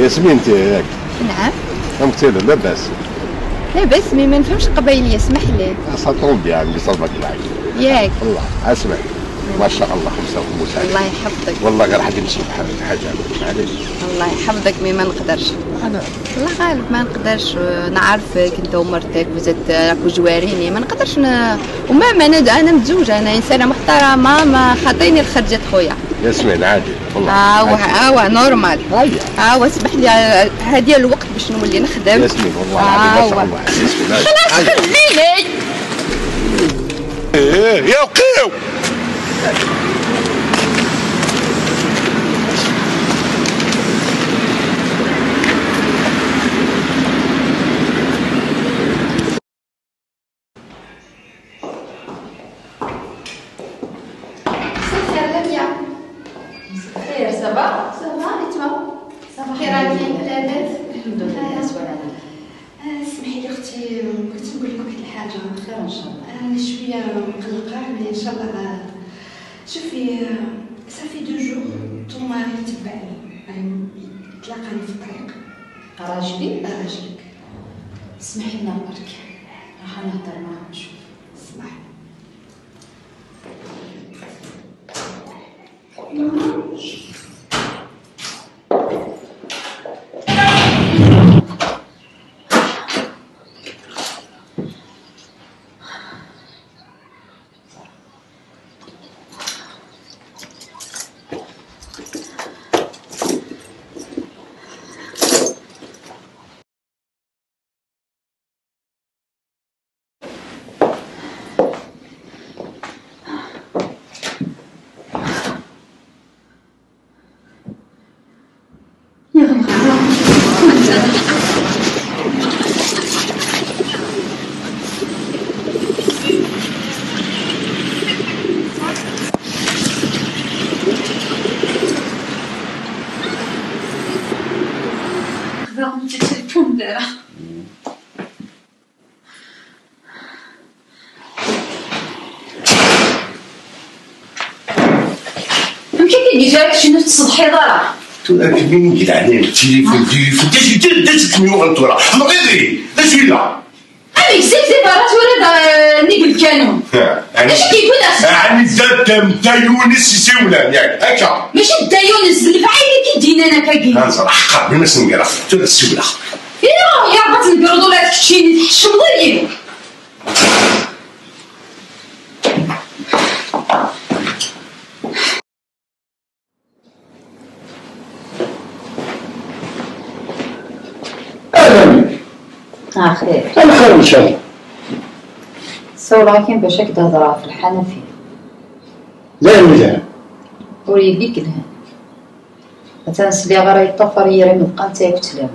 ياسمين انت ياك؟ نعم. مقتله لاباس؟ لاباس مي ما نفهمش قبايليه، اسمح لي. سطون بيان بصبك العين. ياك؟ الله اسمع ما شاء الله 55. الله يحفظك. والله غير حد نشوف حاجه معليش. الله يحفظك مي ما نقدرش. انا الله غالب ما نقدرش، نعرفك انت ومرتك وزاد راكو جواريني، ما نقدرش وماما انا متزوجه، انا انسانه محترمه، ما خاطيني الخرجات خويا. ياسمين عادي والله نورمال. اسمح لي هذه الوقت باش نولي نخدم. ياسمين والله العظيم ما شاء الله. ياسمين خلاص خليني. يا وقيو خير صباح et toi صباح خير عليك لاباس الحمد لله اسمحي لي اختي كنت نقول لك واحد الحاجه. خير ان شاء الله. انا شويه مقلقه مي ان شاء الله. شوفي صافي 2 جور طون ماري تبعني، تلاقاني في الطريق. راجلك اسمحي لنا برك راح نهضر معاه نشوف. اسمح. التليفون دابا يمكن كي جاك شي نفس الصبحي ضرا تقول لك مين يجي عليك التليفون تجي تدز ميو غنطوره غيري اش ولا انا كسبت برات ولاد نيك الكانون اش كيكون يعني زاد نتا يونس يسولا ياك هكا ماشي نتا يونس الفعايل كي دينا انا كاكي نصراحه قبل ما نقرا تقول السوله يا بات نقردو لك تشيني تحشم ضيق خير. انا خير ان شاء الله. الصورة كاين باش هكدا هضرا في الحنفية. لا مزيان. وريديك لها. تنسلي غير يطفر يري نبقى نتا وتلام.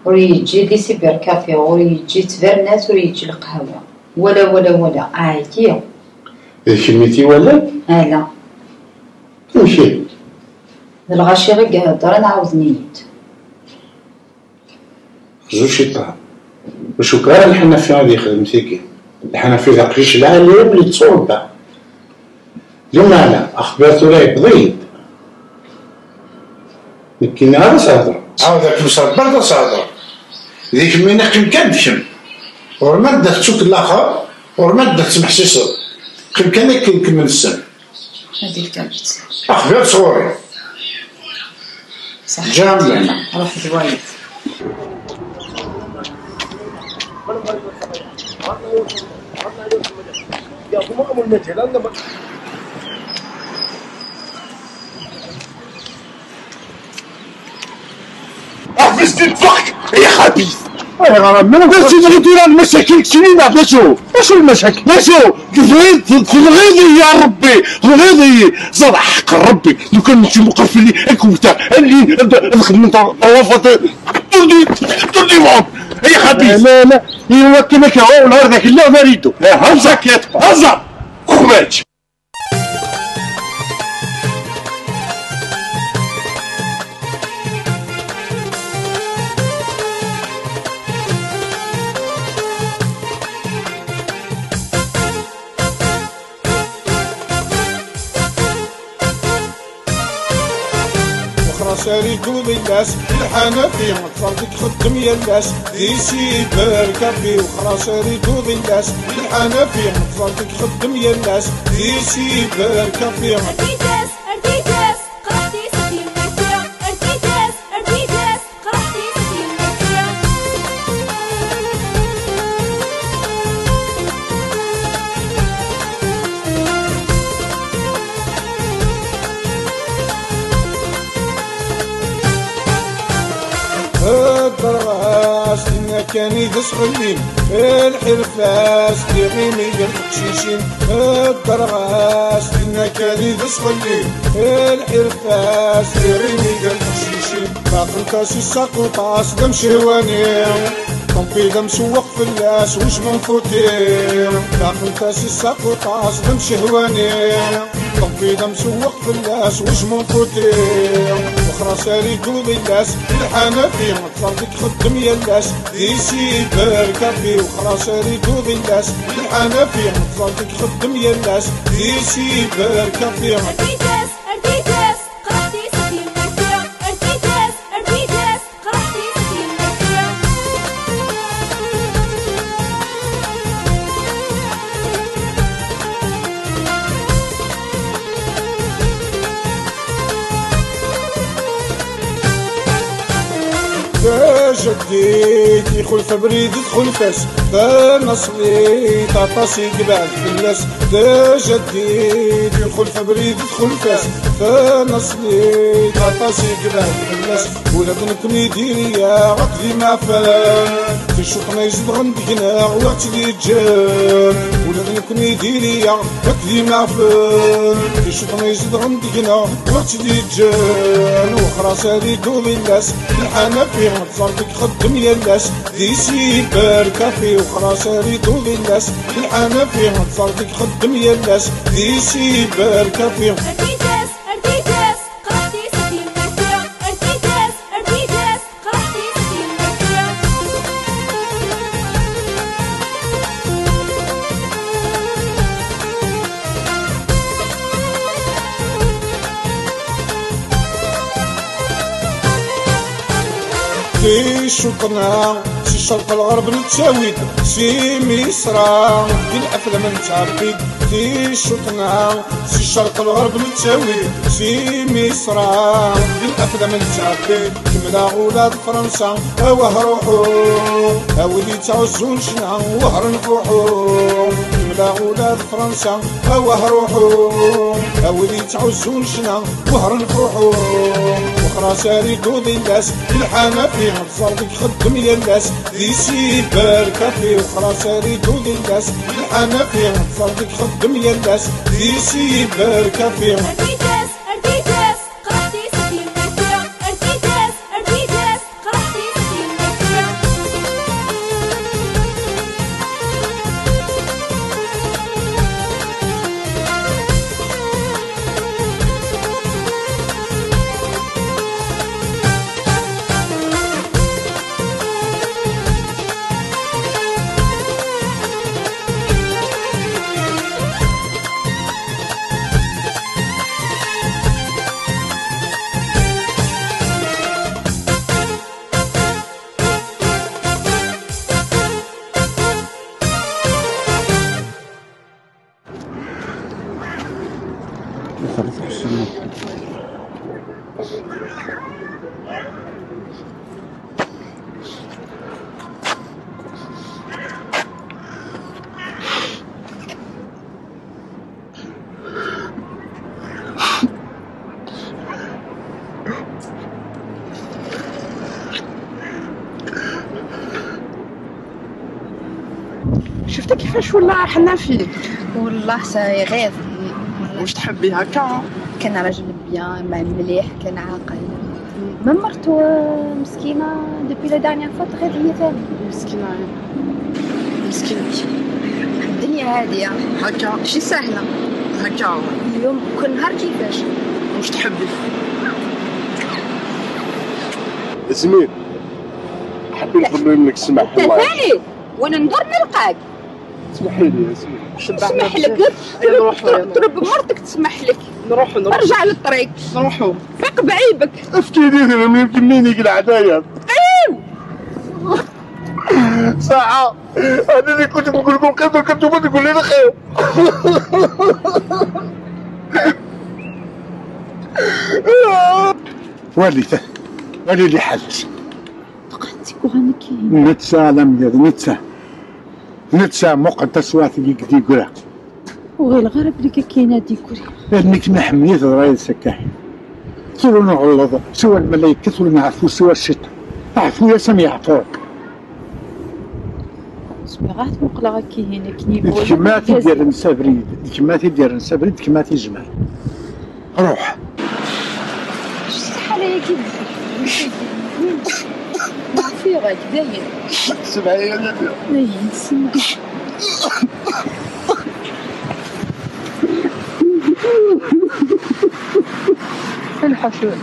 وريجي دي سيبر كافي وريجي تبرنات وريجي القهوة. ولا عادي. شميتي ولا؟ لا. وشي؟ الغاشي غير هضر نعاود نيت. زوج شيطان وشو كان الحنفية هذه خدمتي كي الحنفية ذاك ريش العالي اللي تصوب اليوم أنا أخبرته لي بضيد لكن هذا صادر عاودك مصبر هذا صادر ذيك من نقل كدشم ورمدة تشوك الآخر ورمدة تمحسسه كم كان يكمل السن هذيك كانت أخبر صوري صح جامل روح دوايت حفظت الفخ يا خبيث ما نقدرش تغدي المشاكل سنين شو المشاكل شو الغيظي يا ربي الغيظي صراحة حق ربي لو كان نمشي مقرفين لي الكوتا اللي نخدم طوافات تردي معهم يا خبيث لا يوكلك هو نهار ذاك لا ما ريدو هزك يا هزر خماج وخراساري كوبي الناس الحنفي مطردك خدم يا الناس ديسي بركافي وخراساري كوبي الناس الحنفي مطردك خدم يا الناس ديسي بركافي ارتيتاس ارتيتاس قرحتي ستي المركية ارتيتاس ارتيتاس قرحتي ستي المركية الدرغاس إنا كان يدس خليم الحرفاس يغيمي القشيشين الدرغاس إنا كان يدس خليم الحرفاس يغيمي القشيشين باقنتاس الساقوطاس دم شهواني طنطي دم سوق في اللاس وش منفوتي باقنتاس الساقوطاس دم شهواني طنطي دم سوق في اللاس وش منفوتي وخراساري كوبي الناس الحنفي مطردك خدم يا الناس ديسي بركافي وخراساري كوبي الناس الحنفي مطردك خدم يا الناس ديسي بركافي ارتيتاس ارتيتاس قرحتي ستي المركية ارتيتاس ارتيتاس قرحتي ستي المركية جديد يدخل في بريد يدخل فاس نصلي طاطاسي قبعد في الناس جديد يدخل في بريد يدخل فاس نصلي طاطاسي قبعد في الناس ولاد الكوميديا غطلي ما فان في شوطنا يزيد غندقنا وقت اللي جان ولاد الكوميديا غطلي ما فان في شوطنا يزيد غندقنا وقت اللي جان وخراساري كوبي الناس الحنفي مطردك خدم يا الناس ديسي بركافي وخراساري كوبي الناس الحنفي مطردك خدم يا الناس ديسي بركافي ارتيتاس ارتيتاس قرحتي ستي المركية ارتيتاس ارتيتاس قرحتي ستي المركية في شطنا في الشرق الغرب نتساويد في مصر في الافلام نتعرفيد في شطنا في الشرق الغرب نتساويد في مصر في الافلام نتعرفيد كملا ولاد فرنسا اوه روحو اولي تعزون شنا وهر نفوحو كملا ولاد فرنسا اوه روحو اولي تعزون شنا وهر نفوحو وخراساري كوبي الناس الحنفي مطردك خدم يا الناس ديسي بركافي وخراساري كوبي الناس الحنفي مطردك خدم يا الناس ديسي بركافي ارتيتاس ارتيتاس قرحتي ستي المركية ارتيتاس ارتيتاس قرحتي ستي المركية شفت كيفاش ولا حنفي. والله صغير. واش تحبي هكا؟ كان راجل بيان مليح، كان عاقل. من مرتو مسكينه دوبي لا دانيير فوا تغير هي ثاني. مسكينه مسكينه. الدنيا هاديه هكا ماشي سهله هكا. اليوم كل نهار كيفاش. واش تحبي؟ زميل حبي نضرب لك السماح انت ثاني وانا ندور نلقاك. اسمحي لي يا سيدي. تسمح لك ترب مرتك تسمح لك. نروحوا ارجع للطريق. نروحوا. فيق بعيبك. افتيني منين يقلع عدايا. ساعة أنا اللي كنت بقول لكم كذا كنتوا تقول لي خير. ولي اللي حلت. تقعدتي وغنكي. نتسا لم يد نتسا مقدس واتي اللي يقولها. وغير الغرب اللي كاينه ديكوري. لأنك ما حميت راي سكاحي. سوى نغلظ سوى الملايكة سوى نعرفو سوى الشتاء. عرفو يا سامي يعطوك. سمعت مقلقة كي هنا كنيبو. الكماتي ديال النسابريد كماتي جمال. روح. شحال هي كي في غاك داير. سمعي يا نبي. باين سمع. الحشود.